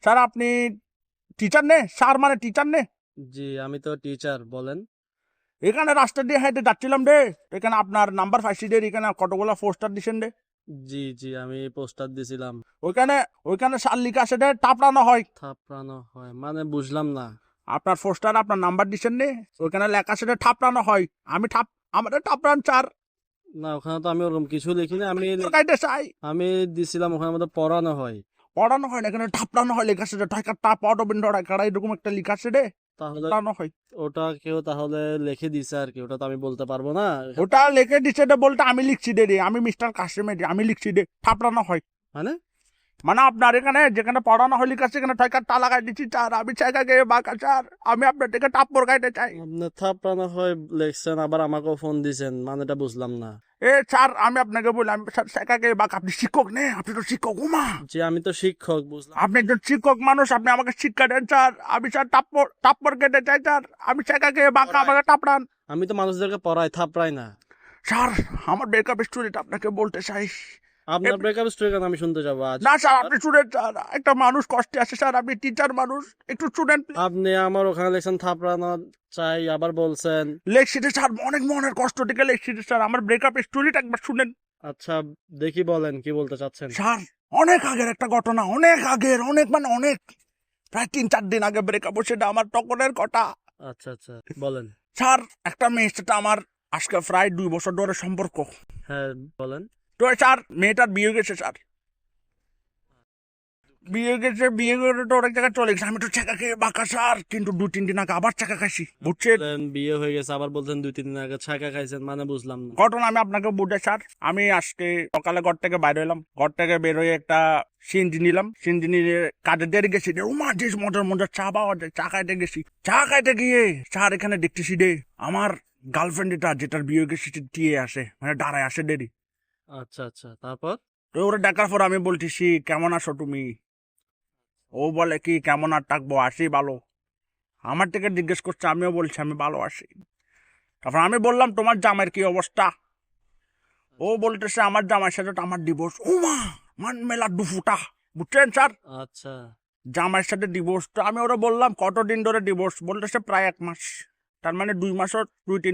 Sir আপনি teacher নে? Sir মানে টিচার নে? জি আমি তো টিচার, বলেন। এখানে রাস্তা দিয়ে হেঁটে যাচ্ছিলাম রে, এখানে আপনার নাম্বার পাইছি রে, এখানে কতগুলো পোস্টার দিছেন রে। জি জি আমি পোস্টার দিছিলাম। ওইখানে ওইখানে স্যার লিখা আছে রে, টাপড়ানো হয়। থাপড়ানো হয় মানে বুঝলাম না। আপনার পোস্টার আপনার নাম্বার দিছেন নে, ওইখানে লেখা আছে রে ঠাপড়ানো হয়। আমি আমাদের ঠাপড়ান স্যার। না ওখানে তো আমি ওরকম কিছু লিখিনি। কাইতে চাই আমি দিছিলাম ওখানে মধ্যে পড়ানো হয়। পড়ানো হয় না, এখানে ঠাপড়ানো হয় লেখা আছে রে, ঠাইকা টাপ অটোবিন্দ টাইকারা এরকম একটা লেখা আছে রে, তাহলে পড়ানো হয়। ওটা কেউ তাহলে লিখে দিছে আর কি, ওটা তো আমি বলতে পারবো না। ওটা লিখে দিছে রে বলতে আমি লিখছি রে, আমি মিস্টার কাশিমের আমি লিখছি রে, ঠাপড়ানো হয়। মানে মানে আপনার এখানে যেখানে পড়ানো হয় লিখা আছে এখানে ঠয়কার তা লাগাই দিচ্ছি স্যার, আমি চাইকা গিয়ে বাঁকা স্যার, আমি আপনার থেকে টাপ্পর গাইতে চাই। আপনি থাপড়ানো হয় লিখছেন, আবার আমাকেও ফোন দিছেন, মানেটা বুঝলাম না। স্যার আমি আপনাকে বলি, আমি স্যার চাইকা গিয়ে বাঁকা, আপনি শিক্ষক নে, আপনি তো শিক্ষক উমা, জি আমি তো শিক্ষক, বুঝলাম। আপনি একজন শিক্ষক মানুষ, আপনি আমাকে শিক্ষা দেন স্যার, আমি স্যার টাপ্পর টাপ্পর কেটে চাই স্যার, আমি চাইকা গিয়ে বাঁকা আমাকে টাপড়ান। আমি তো মানুষদেরকে পড়াই, থাপড়াই না। স্যার আমার ব্রেকআপ স্টোরিটা আপনাকে বলতে চাই। আপনার ব্রেকআপ স্টোরি কেন আমি শুনতে যাবো আজ? না স্যার আপনি স্টুডেন্ট স্যার, একটা মানুষ কষ্টে আছে স্যার, আপনি টিচার মানুষ, একটু স্টুডেন্ট আপনি আমার ওখানে লেখছেন থাপড়ানো চাই, আবার বলছেন। লেখছিতে স্যার, অনেক মনের কষ্ট থেকে লেখছিতে স্যার, আমার ব্রেকআপ স্টোরিটা একবার শুনেন। আচ্ছা দেখি বলেন কি বলতে চাচ্ছেন। স্যার অনেক আগের একটা ঘটনা, অনেক আগের, অনেক মানে অনেক, প্রায় 3-4 দিন আগে ব্রেকআপ, সেটা আমার টকনের কথা। আচ্ছা আচ্ছা বলেন। স্যার একটা মেয়ের সাথে আমার আজকে প্রায় 2 বছর ধরে সম্পর্ক। হ্যাঁ বলেন। তো স্যার মেয়েটার বিয়ে গেছে স্যার, বিয়ে গেছে, বিয়ে করে তো অনেক জায়গায় চলে গেছে, আমি তো চাকা খেয়ে বাঁকা স্যার, কিন্তু 2-3 দিন আগে আবার চাকা খাইছি বুঝছেন। বললেন বিয়ে হয়ে গেছে, আবার বলছেন 2-3 দিন আগে ছাকা খাইছেন, মানে বুঝলাম না। ঘটনা আমি আপনাকে বুঝাই স্যার, আমি আজকে সকালে ঘর থেকে বাইরে এলাম, ঘর থেকে বের হয়ে একটা সিএনজি নিলাম, সিএনজি নিয়ে কাজে দেরি গেছি রে, উমা যে মজার মজার চা পাওয়া যায়, চা খাইতে গেছি, চা খাইতে গিয়ে স্যার এখানে দেখতেছি রে আমার গার্লফ্রেন্ড এটা যেটার বিয়ে গেছি দিয়ে আসে, মানে দাঁড়ায় আসে দেরি। আচ্ছা আচ্ছা তারপর? তো ওরা ডাকার পর আমি বলতেছি কেমন আছো তুমি, ও বলে কি কেমন আর থাকবো, আসি ভালো। আমার থেকে জিজ্ঞেস করছে, আমিও বলছি আমি ভালো আছি। তারপর আমি বললাম তোমার জামাইয়ের কি অবস্থা, ও বলতেছে আমার জামাইয়ের সাথে তো আমার ডিভোর্স। উমা মান মেলা দুফুটা বুঝছেন স্যার, আচ্ছা জামাইয়ের সাথে ডিভোর্স। তো আমি ওরা বললাম কতদিন ধরে ডিভোর্স, বলতেছে প্রায় 1 মাস। তার মানে 2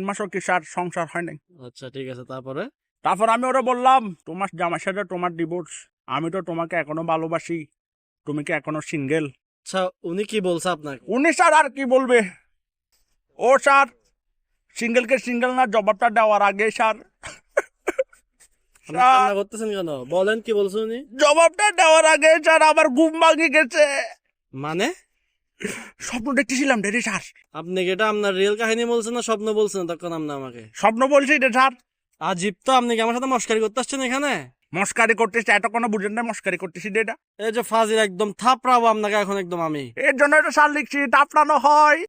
মাসও কি স্যার সংসার হয় নাই। আচ্ছা ঠিক আছে তারপরে? তারপর আমি ওরা বললাম তোমার জামাইয়ের সাথে তোমার ডিভোর্স, আমি তো তোমাকে এখনো ভালোবাসি, তুমি কি এখনো সিঙ্গেল। আচ্ছা উনি কি বলছে আপনাকে? উনি স্যার আর কি বলবে, ও স্যার সিঙ্গেলকে সিঙ্গেল না জবাবটা দেওয়ার আগে স্যার, আপনি কান্না করতেছেন কেন, বলেন কি বলছে উনি? জবাবটা দেওয়ার আগে স্যার আমার ঘুম ভাঙে গেছে। মানে স্বপ্ন দেখতেছিলাম রে স্যার। আপনি কি এটা আপনার রিয়েল কাহিনী বলছেন না স্বপ্ন বলছেন তখন আপনি আমাকে? স্বপ্ন বলছি রে স্যার। আজীব তো, আপনি কি আমার সাথে মস্কারি করতে আসছেন এখানে? মস্কারি করতেছি, এটা কোনো বুঝেন না, মস্কারি করতেছি রে এটা। এই যে ফাজিল, একদম থাপড়াবো আপনাকে এখন একদম আমি। এর জন্য এটা স্যার লিখছি টাপড়ানো হয়।